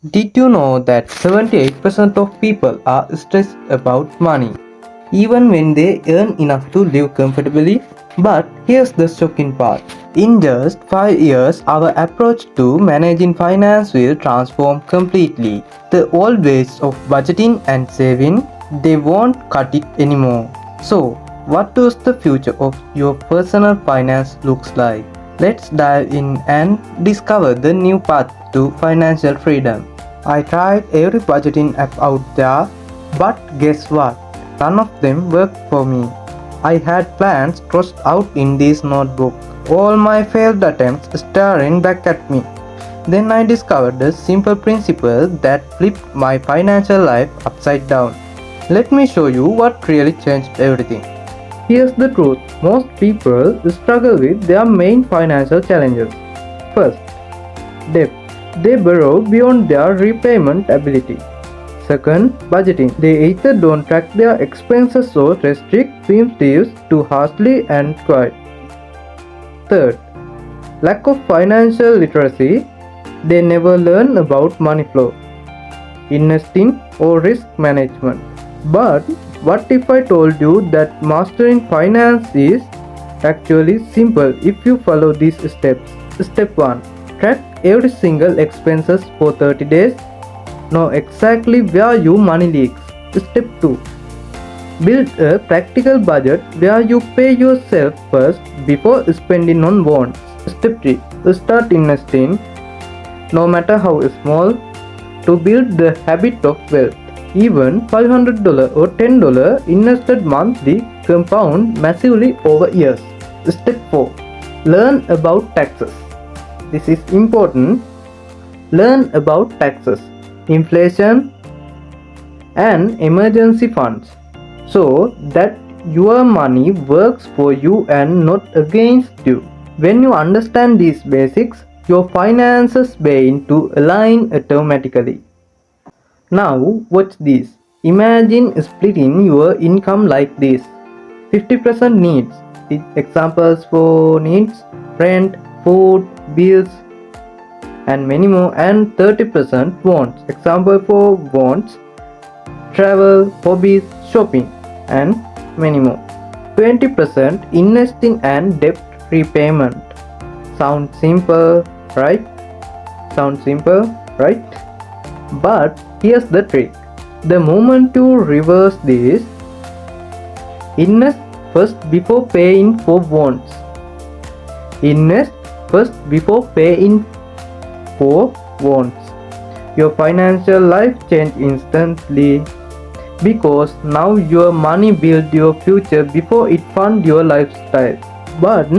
Did you know that 78% of people are stressed about money, even when they earn enough to live comfortably? But here's the shocking part. In just 5 years, our approach to managing finance will transform completely. The old ways of budgeting and saving, they won't cut it anymore. So, what does the future of your personal finance looks like? Let's dive in and discover the new path to financial freedom. I tried every budgeting app out there, but guess what? None of them worked for me. I had plans crossed out in this notebook, all my failed attempts staring back at me. Then I discovered a simple principle that flipped my financial life upside down. Let me show you what really changed everything. Here's the truth, most people struggle with their main financial challenges. First, debt. They borrow beyond their repayment ability. Second, budgeting. They either don't track their expenses or restrict incentives too harshly and quiet. Third, lack of financial literacy. They never learn about money flow, investing, or risk management. But what if I told you that mastering finance is actually simple if you follow these steps? Step 1. Track every single expenses for 30 days. Know exactly where your money leaks. Step 2. Build a practical budget where you pay yourself first before spending on wants. Step 3. Start investing, no matter how small, to build the habit of wealth. Even $500 or $10 invested monthly compound massively over years. Step 4. Learn about taxes. This is important. Learn about taxes, inflation, and emergency funds so that your money works for you and not against you. When you understand these basics, your finances begin to align automatically. Now watch this. Imagine splitting your income like this. 50% needs. Examples for needs: rent, food, bills, and many more. And 30% wants. Example for wants: travel, hobbies, shopping, and many more. 20% investing and debt repayment. Sounds simple, right? Sounds simple, right? But here's the trick. The moment you reverse this, invest first before paying for wants. Invest first before paying for wants. Your financial life change instantly because now your money builds your future before it funds your lifestyle. But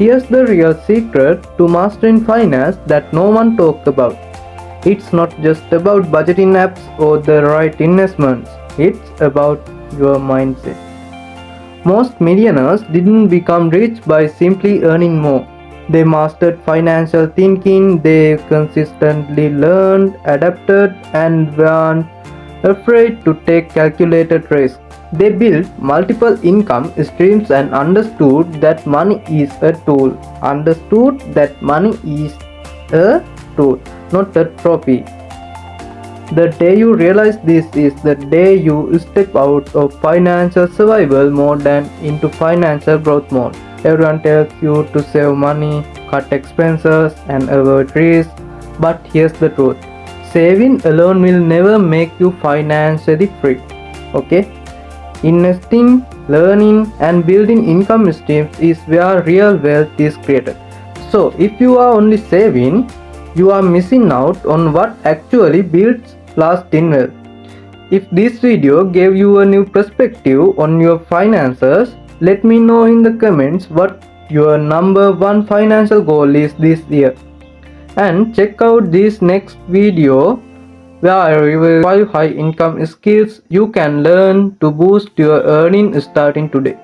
here's the real secret to mastering finance that no one talks about. It's not just about budgeting apps or the right investments, it's about your mindset. Most millionaires didn't become rich by simply earning more. They mastered financial thinking, they consistently learned, adapted, and weren't afraid to take calculated risks. They built multiple income streams and understood that money is a tool. Not a trophy. The day you realize this is the day you step out of financial survival mode and into financial growth mode. Everyone tells you to save money, cut expenses, and avoid risk. But here's the truth. Saving alone will never make you financially free. Okay? Investing, learning, and building income streams is where real wealth is created. So, if you are only saving, you are missing out on what actually builds lasting wealth. If this video gave you a new perspective on your finances, let me know in the comments what your number one financial goal is this year. And check out this next video where I reveal 5 high income skills you can learn to boost your earning starting today.